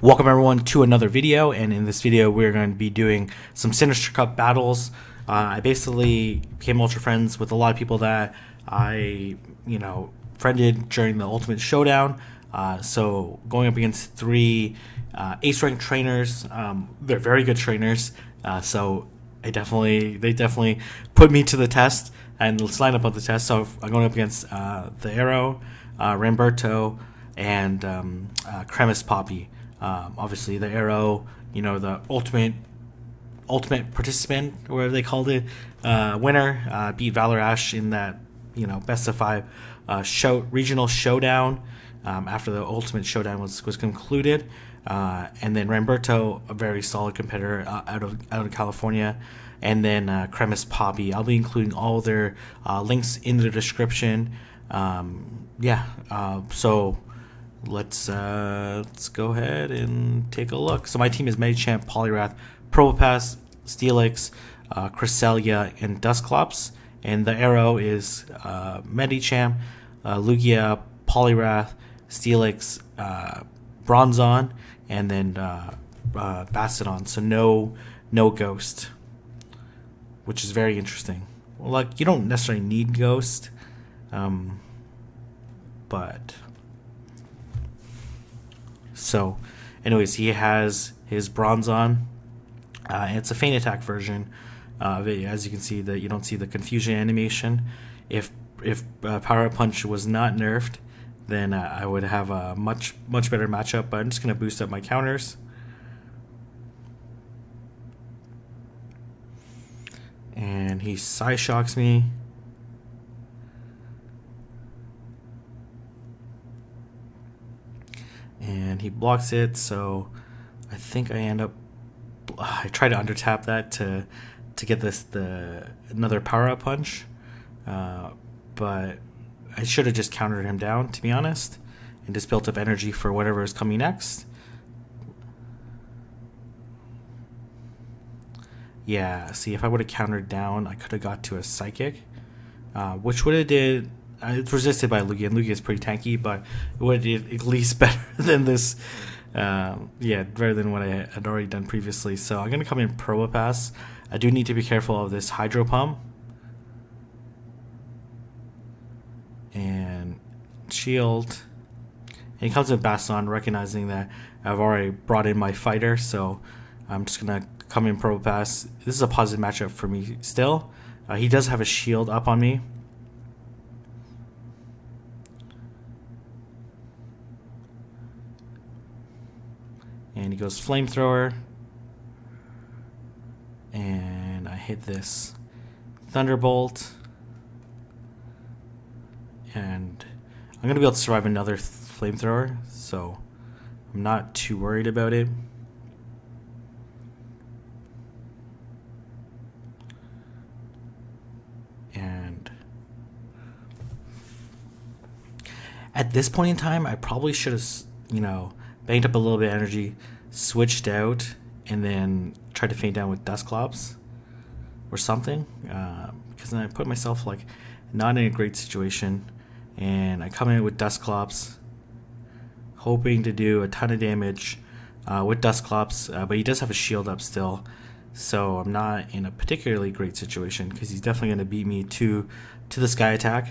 Welcome everyone to another video, and in this video we're going to be doing some Sinister Cup battles. I basically became ultra friends with a lot of people that I, friended during the Ultimate Showdown. So going up against three ace ranked trainers, they're very good trainers. So they definitely put me to the test, and let's line up on the test. So I'm going up against the Arrow, Ramberto, and Crevice Poppy. Obviously the Arrow, the ultimate participant, or whatever they called it, winner, beat Valor Ash in that, best of five regional showdown after the Ultimate Showdown was concluded. And then Ramberto, a very solid competitor out of California. And then Crevice Poppy. I'll be including all their links in the description. So let's go ahead and take a look. So my team is Medicham, Poliwrath, Probopass, Steelix, Cresselia, and Dusclops. And the Arrow is Medicham, Lugia, Poliwrath, Steelix, Bronzong, and then Bastiodon. So no Ghost, which is very interesting. Well, like, you don't necessarily need Ghost, but so anyways, he has his Bronzong. It's a feint attack version of it. As you can see, that you don't see the confusion animation. If Power Punch was not nerfed, then I would have a much better matchup. But I'm just gonna boost up my counters. And he Psyshocks me. And he blocks it, so I think I end up. I try to undertap that to get another power up punch, but I should have just countered him down, to be honest, and just built up energy for whatever is coming next. Yeah, see, if I would have countered down, I could have got to a Psychic, which would have did. It's resisted by Lugia, and Lugia is pretty tanky, but it would have did at least better than this. Better than what I had already done previously. So I'm going to come in Probopass. I do need to be careful of this Hydro Pump. And Shield. And he comes in Bastiodon, recognizing that I've already brought in my fighter, so I'm just going to come in Probopass. This is a positive matchup for me still. He does have a shield up on me. And he goes Flamethrower. And I hit this Thunderbolt. And I'm going to be able to survive another Flamethrower, so I'm not too worried about it. And at this point in time, I probably should have, banked up a little bit of energy, switched out, and then tried to feint down with Dusclops or something, because then I put myself not in a great situation, and I come in with Dusclops, hoping to do a ton of damage with Dusclops, but he does have a shield up still, so I'm not in a particularly great situation because he's definitely going to beat me to the Sky Attack.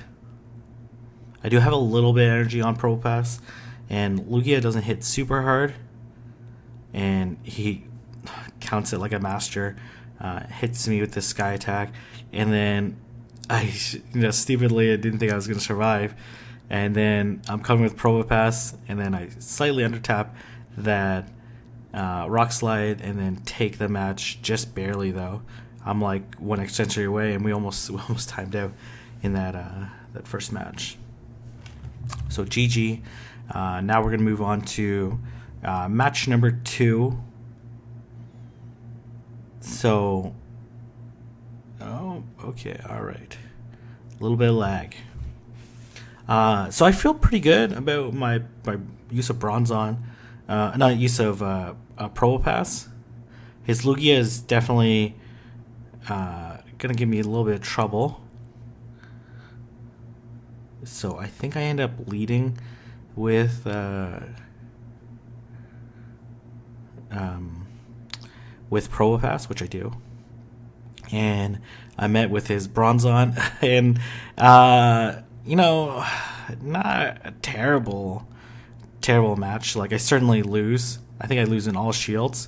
I do have a little bit of energy on Probopass, and Lugia doesn't hit super hard, and he counts it like a master, hits me with the Sky Attack, and then stupidly I didn't think I was going to survive, and then I'm coming with Probopass, and then I slightly undertap that Rock Slide, and then take the match just barely though. I'm like one extension away, and we almost timed out in that first match. So GG. Now we're going to move on to match number 2. So, okay, all right. A little bit of lag. So I feel pretty good about my use of Bronzong. Not use of Probopass. His Lugia is definitely going to give me a little bit of trouble. So I think I end up leading with with Probopass, which I do. And I met with his Bronzon, and not a terrible match. Like, I certainly lose. I think I lose in all shields,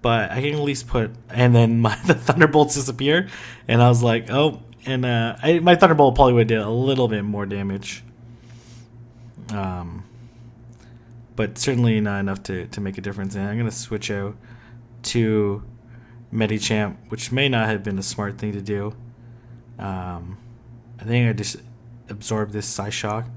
but I can at least put. And then the Thunderbolts disappear, and I was like, oh, and my Thunderbolt probably would have did a little bit more damage, but certainly not enough to make a difference. And I'm gonna switch out to Medicham, which may not have been a smart thing to do. I think I just absorbed this Psyshock,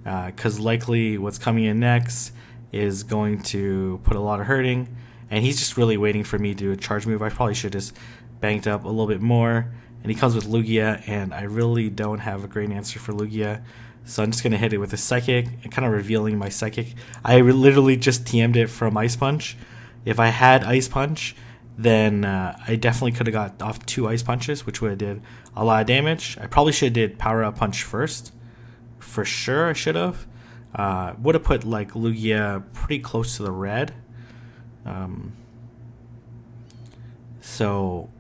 because likely what's coming in next is going to put a lot of hurting, and he's just really waiting for me to do a charge move. I probably should just banked up a little bit more, and he comes with Lugia, and I really don't have a great answer for Lugia, so I'm just going to hit it with a Psychic, and kind of revealing my Psychic. I literally just TM'd it from Ice Punch. If I had Ice Punch, then I definitely could have got off 2 Ice Punches, which would have did a lot of damage. I probably should have did Power Up Punch first. For sure I should have. Would have put like Lugia pretty close to the red. So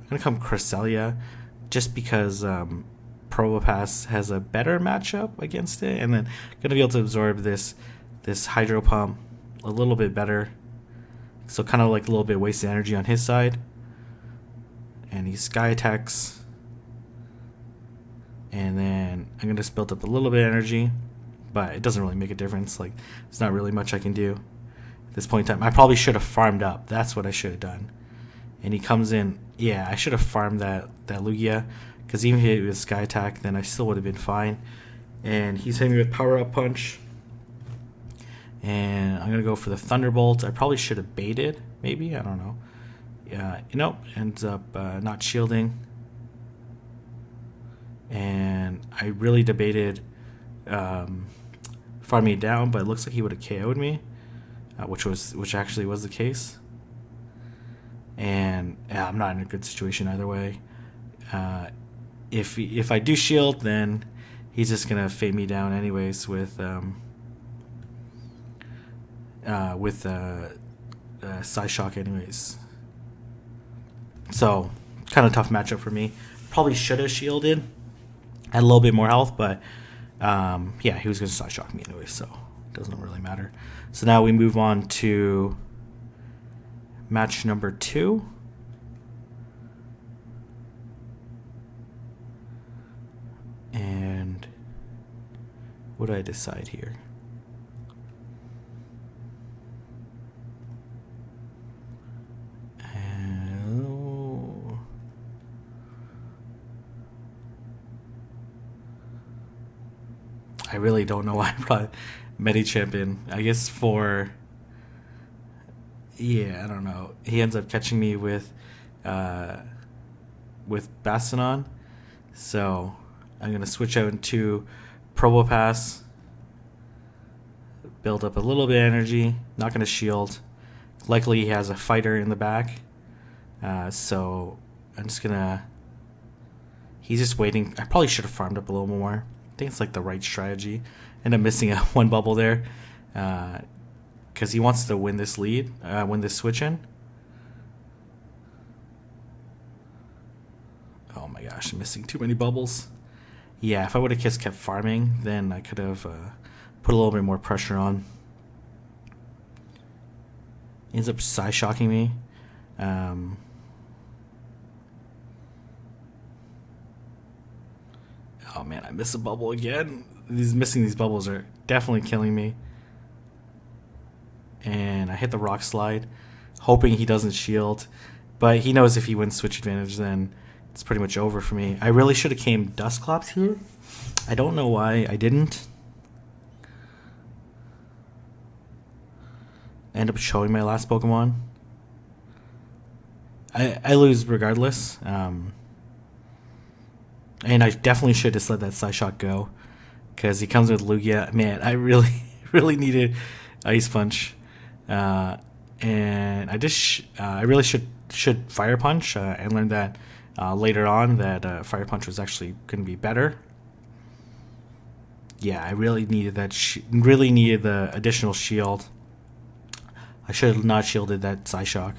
I'm going to come Cresselia just because Probopass has a better matchup against it. And then going to be able to absorb this Hydro Pump a little bit better. So kind of like a little bit wasted energy on his side. And he Sky Attacks. And then I'm going to just build up a little bit of energy. But it doesn't really make a difference. Like, there's not really much I can do at this point in time. I probably should have farmed up. That's what I should have done. And he comes in. Yeah, I should have farmed that Lugia. Because even if he hit with Sky Attack, then I still would have been fine. And he's hitting me with Power Up Punch. And I'm going to go for the Thunderbolt. I probably should have baited, maybe. I don't know. Yeah, ends up not shielding. And I really debated farming it down, but it looks like he would have KO'd me, which actually was the case. And yeah, I'm not in a good situation either way. If I do shield, then he's just going to fade me down anyways with Psyshock anyways. So, kind of tough matchup for me. Probably should have shielded. Had a little bit more health, but yeah, he was going to Psyshock me anyway, so it doesn't really matter. So now we move on to match number 2. And what do I decide here? I really don't know why I brought Medicham in. I guess I don't know. He ends up catching me with Bastionon. So I'm going to switch out into Probopass. Build up a little bit of energy. Not going to shield. Likely he has a fighter in the back. So I'm just going to... He's just waiting. I probably should have farmed up a little more. I think it's like the right strategy. End up missing a 1 bubble there because he wants to win this lead, win this switch in. Oh my gosh, I'm missing too many bubbles. Yeah, if I would have just kept farming, then I could have put a little bit more pressure on. He ends up Psyshocking me. Oh man, I miss a bubble again. Missing these bubbles are definitely killing me. And I hit the Rock Slide, hoping he doesn't shield. But he knows if he wins Switch Advantage, then it's pretty much over for me. I really should have came Dusclops here. I don't know why I didn't. I end up showing my last Pokemon. I lose regardless. And I definitely should have let that Psyshock go. Because he comes with Lugia. Man, I really, really needed Ice Punch. And I really should Fire Punch. I learned that later on that Fire Punch was actually going to be better. Yeah, I really needed that. Really needed the additional shield. I should have not shielded that Psyshock.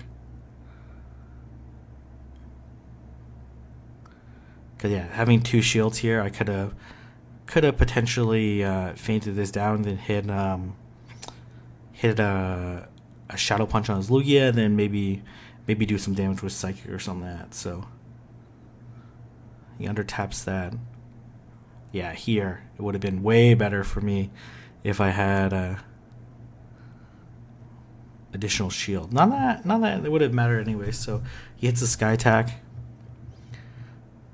Because yeah, having 2 shields here, I could have potentially fainted this down, then hit a Shadow Punch on his Lugia, then maybe do some damage with Psychic or something like that. So he undertaps that. Yeah, here it would have been way better for me if I had a additional shield. Not that it would have mattered anyway. So he hits a Sky Attack,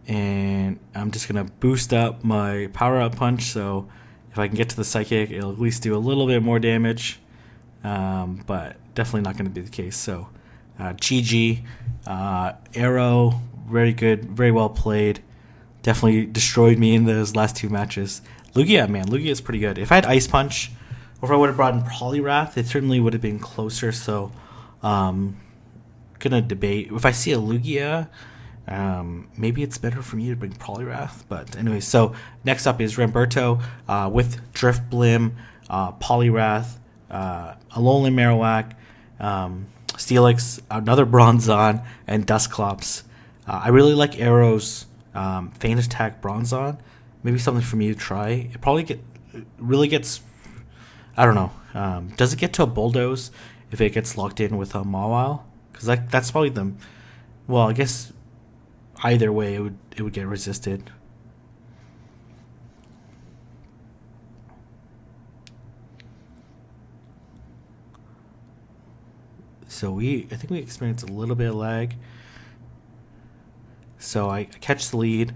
and I'm just gonna boost up my Power Up Punch. So if I can get to the Psychic, it'll at least do a little bit more damage. But definitely not going to be the case. So GG, Arrow, very good, very well played. Definitely destroyed me in those last 2 matches. Lugia, man, Lugia is pretty good. If I had Ice Punch, or if I would have brought in Poliwrath, it certainly would have been closer. So gonna debate. If I see a Lugia, maybe it's better for me to bring Poliwrath. But anyway, so next up is Ramberto with Drift Blim, Poliwrath, Alolan Marowak, Steelix, another Bronzong, and Dusclops. I really like Arrow's Feint Attack Bronzong. Maybe something for me to try. It probably really gets, I don't know. Does it get to a Bulldoze if it gets locked in with a Mawile? Because that's probably the, well, I guess either way it would get resisted. So I think we experienced a little bit of lag. So I catch the lead,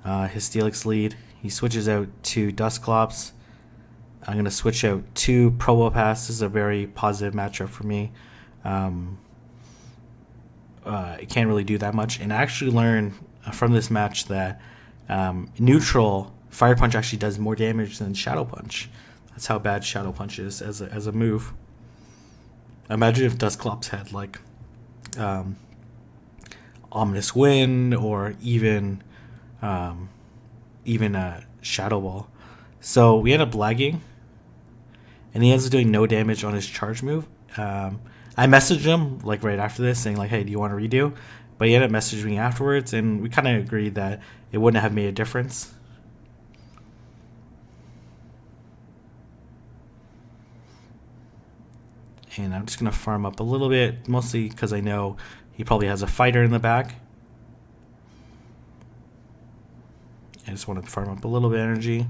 his Steelix lead. He switches out to Dusclops. I'm going to switch out to Probopass. This is a very positive matchup for me. I can't really do that much. And I actually learned from this match that neutral Fire Punch actually does more damage than Shadow Punch. That's how bad Shadow Punch is as a move. Imagine if Dusclops had like Ominous Wind or even a Shadow Ball. So we end up lagging, and he ends up doing no damage on his charge move. I messaged him like right after this saying like, hey, do you want to redo? But he ended up messaging me afterwards, and we kind of agreed that it wouldn't have made a difference. And I'm just going to farm up a little bit, mostly because I know he probably has a fighter in the back. I just want to farm up a little bit of energy.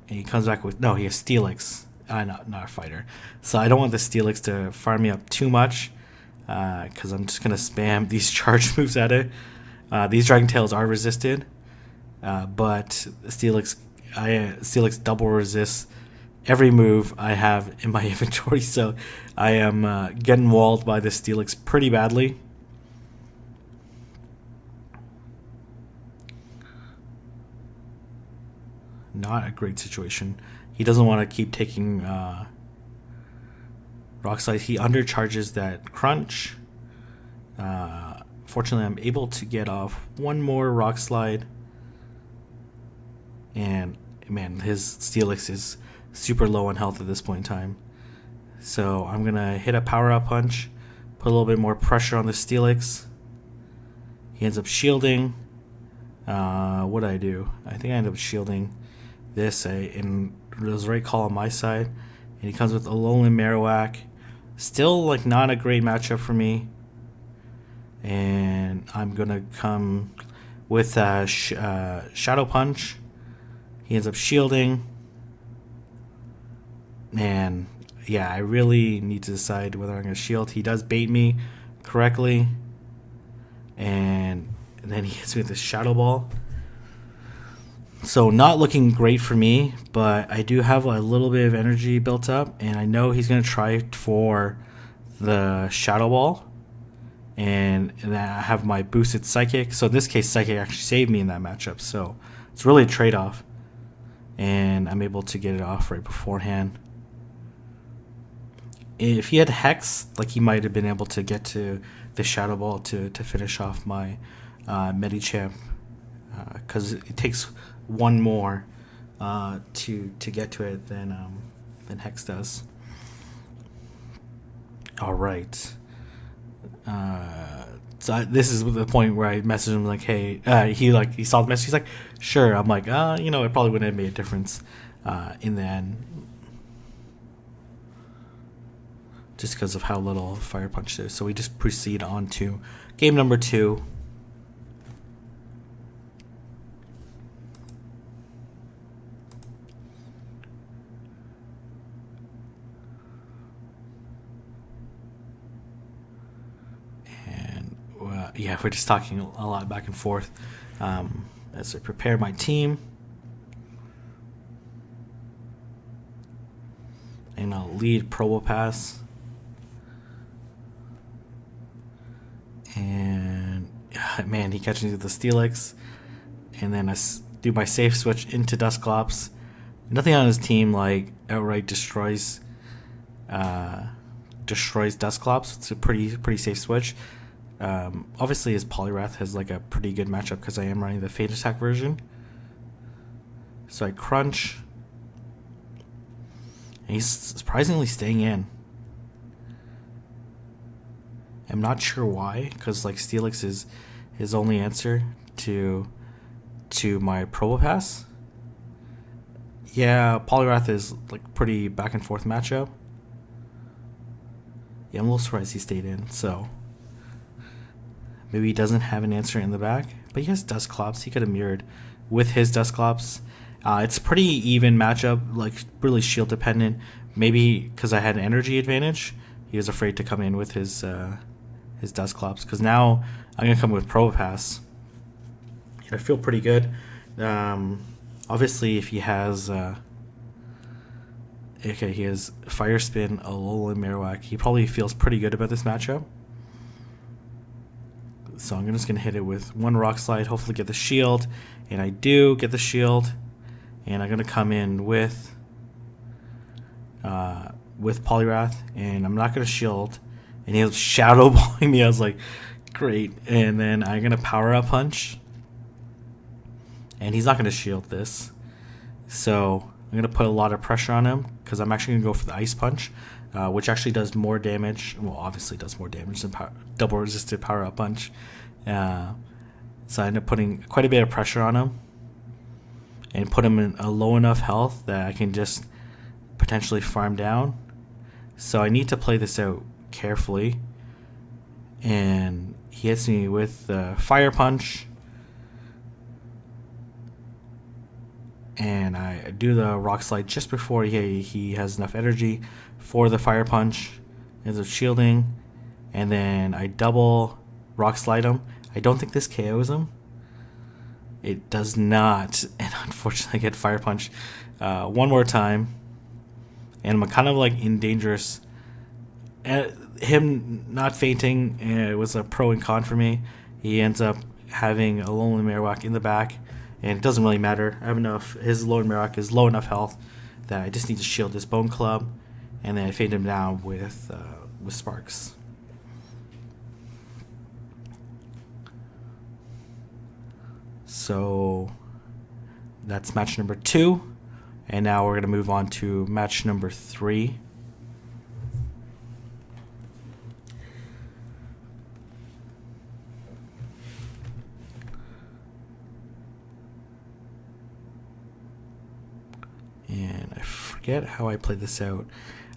And he comes back with, no, he has Steelix. Not a fighter. So I don't want the Steelix to farm me up too much, because I'm just going to spam these charge moves at it. These Dragon Tails are resisted, but Steelix double resists every move I have in my inventory, so I am getting walled by the Steelix pretty badly. Not a great situation. He doesn't want to keep taking Rock Slide. He undercharges that Crunch. Fortunately, I'm able to get off one more Rock Slide. And, man, his Steelix is super low on health at this point in time. So I'm going to hit a Power-Up Punch, put a little bit more pressure on the Steelix. He ends up shielding. What did I do? I think I ended up shielding this, and it was the right call on my side. And he comes with Alolan Marowak. Still, like, not a great matchup for me. And I'm going to come with Shadow Punch. He ends up shielding. And, yeah, I really need to decide whether I'm going to shield. He does bait me correctly. And then he hits me with the Shadow Ball. So not looking great for me, but I do have a little bit of energy built up, and I know he's going to try for the Shadow Ball, and then I have my boosted Psychic. So in this case, Psychic actually saved me in that matchup, so it's really a trade-off, and I'm able to get it off right beforehand. If he had Hex, like, he might have been able to get to the Shadow Ball to finish off my Medicham, because it takes one more to get to it than Hex does. All right. This is the point where I messaged him like, "Hey," he saw the message. He's like, "Sure." I'm like, it probably wouldn't have made a difference in the end, just because of how little Fire Punch is. So we just proceed on to game number 2. Yeah, we're just talking a lot back and forth as I prepare my team. And I'll lead Probopass. And man, he catches me with the Steelix. And then I do my safe switch into Dusclops. Nothing on his team like outright destroys Dusclops. It's a pretty safe switch. Obviously his Poliwrath has like a pretty good matchup because I am running the Fate Attack version. So I crunch. And he's surprisingly staying in. I'm not sure why, because like Steelix is his only answer to my Probopass. Yeah, Poliwrath is like pretty back and forth matchup. Yeah, I'm a little surprised he stayed in, so maybe he doesn't have an answer in the back, but he has Dusclops. He could have mirrored with his Dusclops. It's pretty even matchup, like really shield dependent. Maybe because I had an energy advantage, he was afraid to come in with his Dusclops. Because now I'm gonna come with Probopass. I feel pretty good. Obviously, if he has he has Fire Spin, Alolan Marowak, he probably feels pretty good about this matchup. So I'm just going to hit it with one Rock Slide, hopefully get the shield. And I do get the shield. And I'm going to come in with Poliwrath. And I'm not going to shield. And he's Shadow Balling me. I was like, great. And then I'm going to Power Up Punch. And he's not going to shield this. So I'm going to put a lot of pressure on him, because I'm actually going to go for the Ice Punch. Which actually does more damage. Well, obviously does more damage than double resisted Power Up Punch. So I end up putting quite a bit of pressure on him. And put him in a low enough health that I can just potentially farm down. So I need to play this out carefully. And he hits me with the Fire Punch. And I do the Rock Slide just before he has enough energy for the Fire Punch. Ends up shielding. And then I double Rock Slide him. I don't think this KOs him. It does not. And unfortunately I get Fire Punch one more time. And I'm kind of like in dangerous. Him not fainting, it was a pro and con for me. He ends up having a Alolan Marowak in the back. And it doesn't really matter. I have enough. His Alolan Marowak is low enough health that I just need to shield this Bone Club. And then I fade him down with Sparks. So that's match number 2. And now we're going to move on to match number 3. And I forget how I play this out.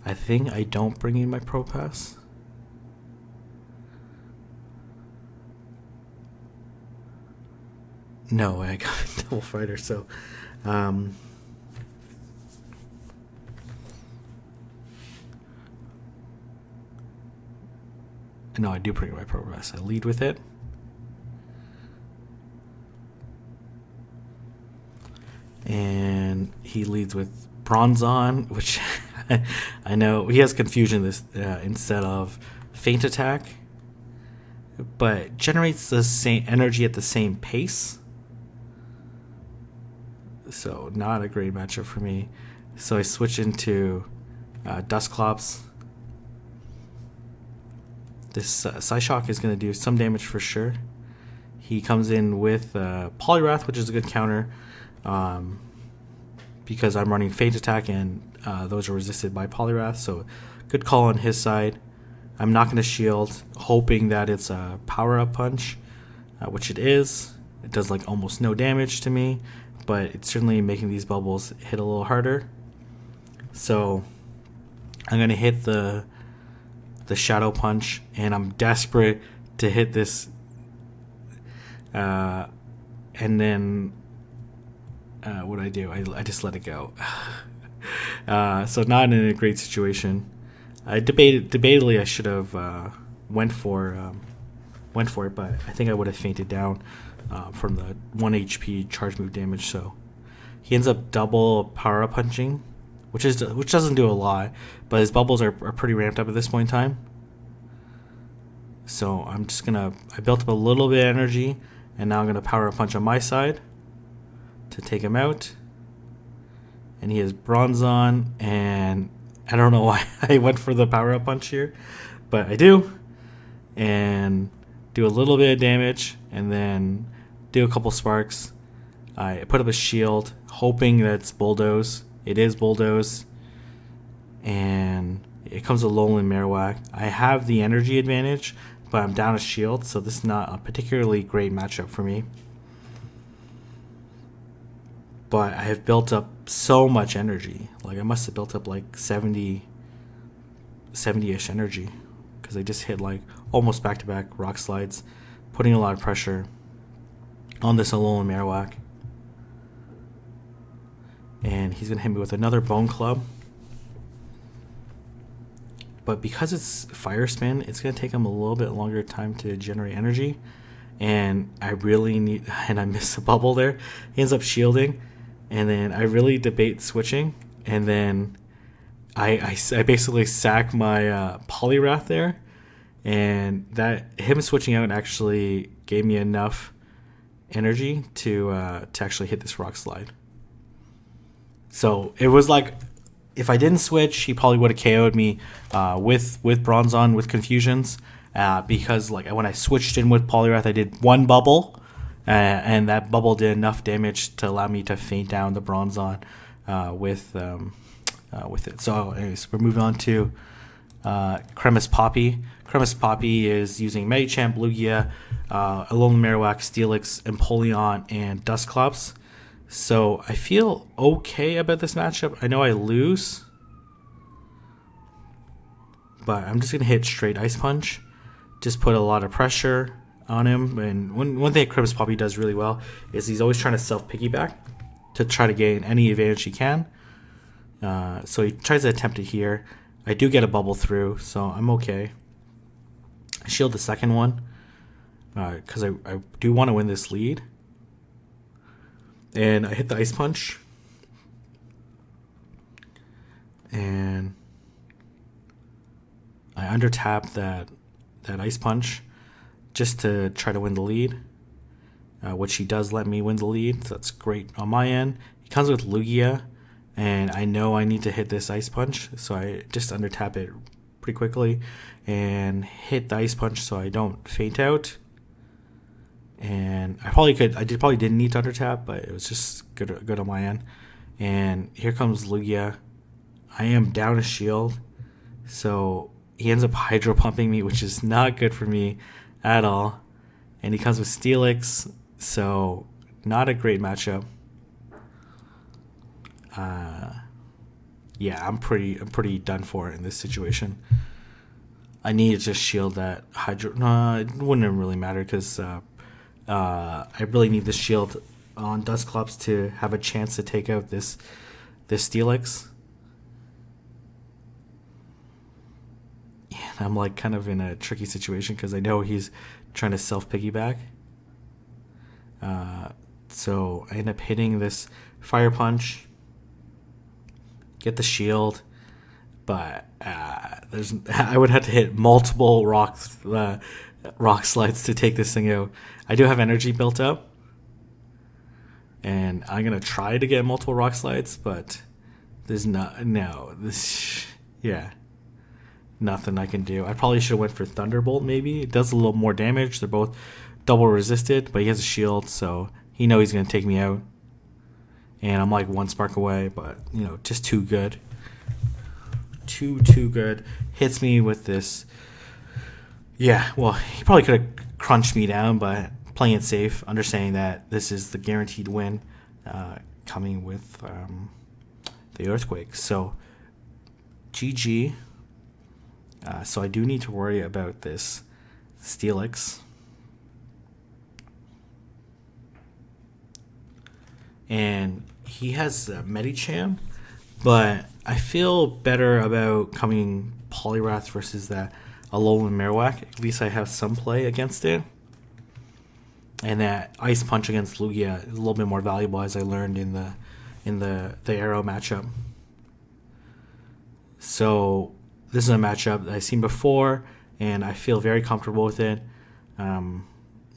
I think I don't bring in my Probopass. No, I got a Double Fighter, so no, I do bring in my Probopass. I lead with it. And he leads with Bronzong, which I know he has confusion this instead of Faint Attack, but generates the same energy at the same pace. So not a great matchup for me. So I switch into Dusclops. This Psyshock is going to do some damage for sure. He comes in with Poliwrath, which is a good counter. Because I'm running Fate Attack and those are resisted by Poliwrath, so good call on his side. I'm not going to shield, hoping that it's a power-up punch, which it is. It does like almost no damage to me, but it's certainly making these bubbles hit a little harder. So I'm going to hit the shadow punch, and I'm desperate to hit this. And then what do I do? I just let it go. So not in a great situation. Debatably I should have went for it, but I think I would have fainted down from the 1 HP charge move damage. So he ends up double power up punching, which doesn't do a lot, but his bubbles are pretty ramped up at this point in time. So I built up a little bit of energy, and now I'm gonna power up punch on my side to take him out. And he has Bronzon, and I don't know why I went for the power-up punch here, but I do. And do a little bit of damage, and then do a couple sparks. I put up a shield, hoping that it's Bulldoze. It is Bulldoze. And it comes with Alolan Marowak. I have the energy advantage, but I'm down a shield, so this is not a particularly great matchup for me. But I have built up so much energy. Like, I must have built up like 70-ish energy, because I just hit like almost back-to-back rock slides, putting a lot of pressure on this Alolan Marowak. And he's going to hit me with another Bone Club. But because it's Fire Spin, it's going to take him a little bit longer time to generate energy. And I really need... And I missed a bubble there. He ends up shielding. And then I really debate switching, and then I basically sack my Poliwrath there, and that him switching out actually gave me enough energy to actually hit this rock slide. So it was like, if I didn't switch, he probably would have KO'd me with Bronzon, with Confusions, because like when I switched in with Poliwrath, I did one bubble. And that bubble did enough damage to allow me to faint down the Bronzon with it. So anyways, we're moving on to Crevice Poppy. Crevice Poppy is using Medicham, Lugia, Alolan Marowak, Steelix, Empoleon, and Dusclops. So I feel okay about this matchup. I know I lose, but I'm just going to hit straight Ice Punch. Just put a lot of pressure on him. And one thing Crevice Poppy does really well is he's always trying to self-piggyback to try to gain any advantage he can. So he tries to attempt it here. I do get a bubble through, so I'm okay. I shield the second one because I do want to win this lead. And I hit the Ice Punch. And I undertap that Ice Punch just to try to win the lead, which he does let me win the lead, so that's great on my end. He comes with Lugia, and I know I need to hit this Ice Punch, so I just undertap it pretty quickly and hit the Ice Punch so I don't faint out. And I probably didn't need to undertap, but it was just good on my end. And here comes Lugia. I am down a shield, so he ends up hydro pumping me, which is not good for me at all. And he comes with Steelix, so not a great matchup. Yeah, I'm pretty done for in this situation. I need to just shield that hydro. No, it wouldn't really matter because I really need the shield on Dusclops to have a chance to take out this Steelix. And I'm like kind of in a tricky situation because I know he's trying to self-piggyback. So I end up hitting this Fire Punch, get the shield, but I would have to hit multiple rock slides to take this thing out. I do have energy built up, and I'm gonna try to get multiple rock slides, but there's nothing I can do. I probably should have went for Thunderbolt. Maybe it does a little more damage. They're both double resisted, but he has a shield, so he knows he's gonna take me out. And I'm like one spark away, but just too good. Too good. Hits me with this Yeah, well, he probably could have crunched me down, but playing it safe, understanding that this is the guaranteed win coming with the Earthquake. So, GG. So I do need to worry about this Steelix. And he has Medicham, but I feel better about coming Poliwrath versus that Alolan Marowak. At least I have some play against it. And that Ice Punch against Lugia is a little bit more valuable, as I learned in the Arrow matchup. So this is a matchup that I've seen before, and I feel very comfortable with it.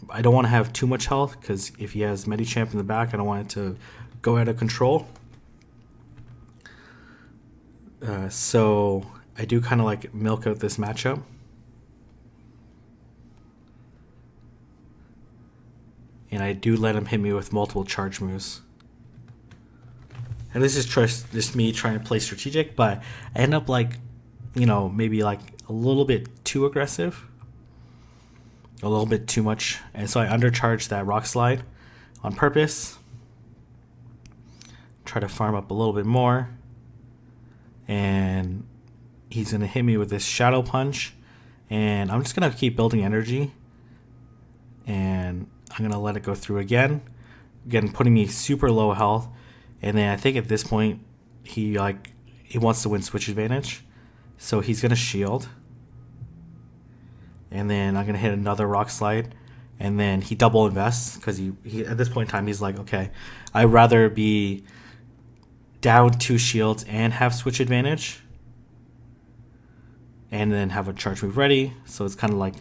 I don't want to have too much health, because if he has Medicham in the back, I don't want it to go out of control. So I do kind of like milk out this matchup. And I do let him hit me with multiple charge moves. And this is just me trying to play strategic, but I end up like, maybe like a little bit too aggressive. A little bit too much. And so I undercharge that Rock Slide on purpose. Try to farm up a little bit more. And he's going to hit me with this Shadow Punch. And I'm just going to keep building energy. And I'm going to let it go through again. Again, putting me super low health. And then I think at this point, he wants to win switch advantage. So he's going to shield. And then I'm going to hit another Rock Slide. And then he double invests. Because he at this point in time, he's like, okay, I'd rather be down 2 shields and have switch advantage. And then have a charge move ready. So it's kind of like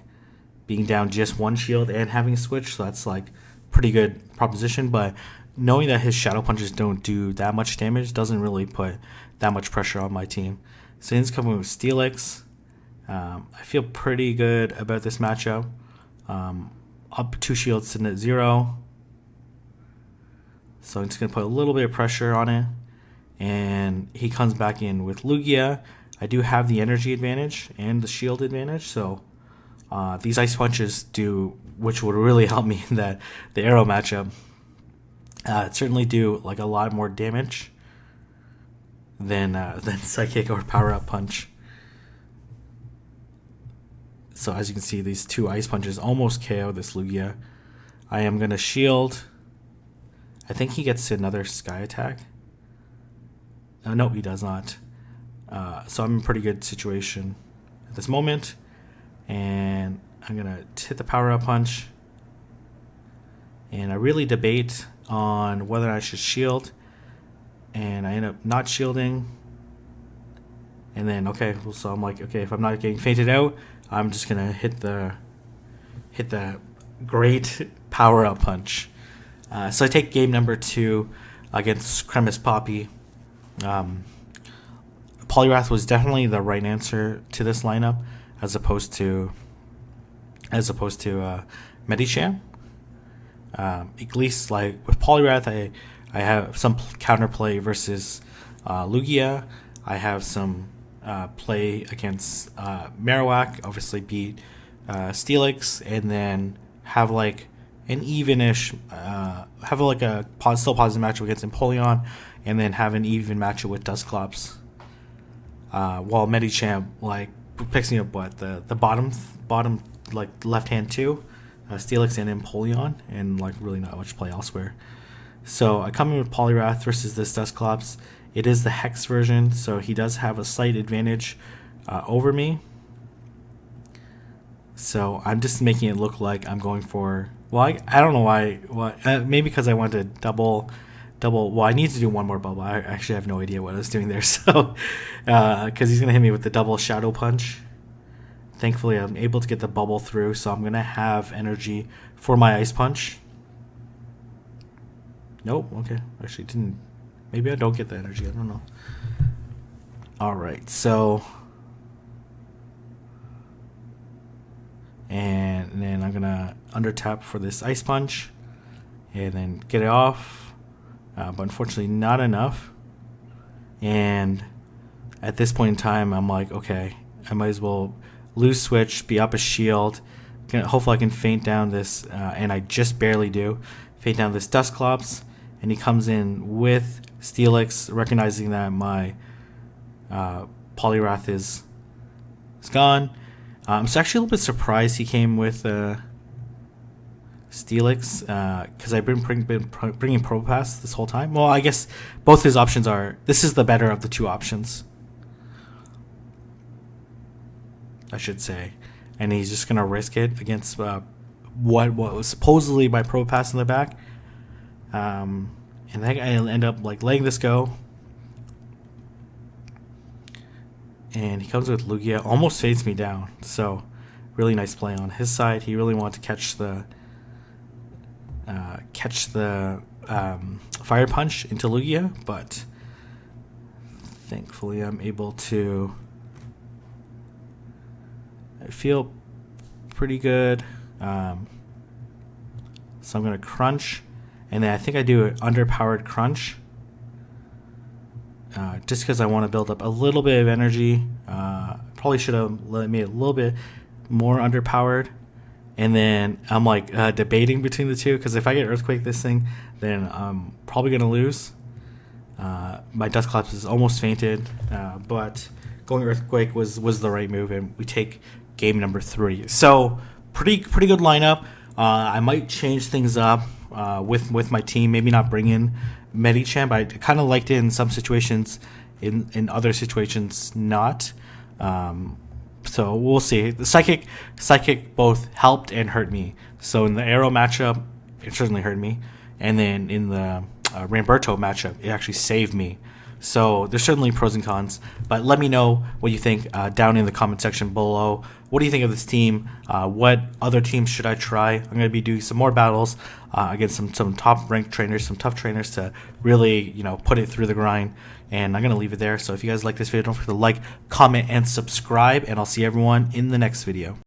being down just 1 shield and having a switch. So that's like pretty good proposition. But knowing that his Shadow Punches don't do that much damage doesn't really put that much pressure on my team. So he's coming with Steelix. I feel pretty good about this matchup. Up 2 shields to net 0. So I'm just going to put a little bit of pressure on it. And he comes back in with Lugia. I do have the energy advantage and the shield advantage. So these Ice Punches do, which would really help me in the Arrow matchup. Certainly do like a lot more damage than Psychic or Power Up Punch. So as you can see, these 2 Ice Punches almost KO this Lugia. I am going to shield. I think he gets another Sky Attack. No, he does not. So I'm in a pretty good situation at this moment. And I'm going to hit the Power Up Punch. And I really debate on whether I should shield. And I end up not shielding. And then, so I'm like, okay, if I'm not getting fainted out, I'm just going to hit the great Power-Up Punch. So I take game number 2 against Crevice Poppy. Poliwrath was definitely the right answer to this lineup, as opposed to Medicham. At least like with Poliwrath, I have some counterplay versus Lugia. I have some play against Marowak, obviously beat Steelix, and then have like an evenish, have like a still positive matchup against Empoleon, and then have an even matchup with Dusclops. While Medicham like picks me up the bottom like left hand too, Steelix and Empoleon, and like really not much play elsewhere. So I come in with Poliwrath versus this Dusclops. It is the Hex version, so he does have a slight advantage over me. So I'm just making it look like I'm going for... Well, I don't know why. Maybe because I want to double... Well, I need to do one more bubble. I actually have no idea what I was doing there. So, because he's going to hit me with the double Shadow Punch. Thankfully, I'm able to get the bubble through, so I'm going to have energy for my Ice Punch. Nope, okay. Actually, didn't... Maybe I don't get the energy. I don't know. Alright, so... And then I'm going to under tap for this Ice Punch. And then get it off. But unfortunately, not enough. And at this point in time, I'm like, okay, I might as well lose switch, be up a shield. Hopefully I can feint down this, and I just barely do. Feint down this Dusclops, and he comes in with Steelix, recognizing that my Poliwrath is gone. I'm actually a little bit surprised he came with Steelix, because I've been bringing Probopass this whole time. Well, I guess both his options are... This is the better of the two options, I should say. And he's just going to risk it against what was supposedly my Probopass in the back. And I end up like letting this go. And he comes with Lugia, almost fades me down. So really nice play on his side. He really wanted to catch the Fire Punch into Lugia, but thankfully I'm able to... I feel pretty good. So I'm going to Crunch, and then I think I do an underpowered Crunch, just because I want to build up a little bit of energy. Probably should have made it a little bit more underpowered. And then I'm like debating between the two, because if I get Earthquake this thing, then I'm probably going to lose. My Dusclops is almost fainted, but going Earthquake was the right move, and we take game number 3. So pretty good lineup. I might change things up with my team. Maybe not bring in Medicham. I kind of liked it in some situations. In other situations, not. So we'll see. The Psychic both helped and hurt me. So in the Arrow matchup, it certainly hurt me, and then in the Ramberto matchup, it actually saved me. So there's certainly pros and cons, but let me know what you think down in the comment section below. What do you think of this team? What other teams should I try? I'm going to be doing some more battles against some top ranked trainers, some tough trainers to really, put it through the grind. And I'm going to leave it there. So if you guys like this video, don't forget to like, comment, and subscribe, and I'll see everyone in the next video.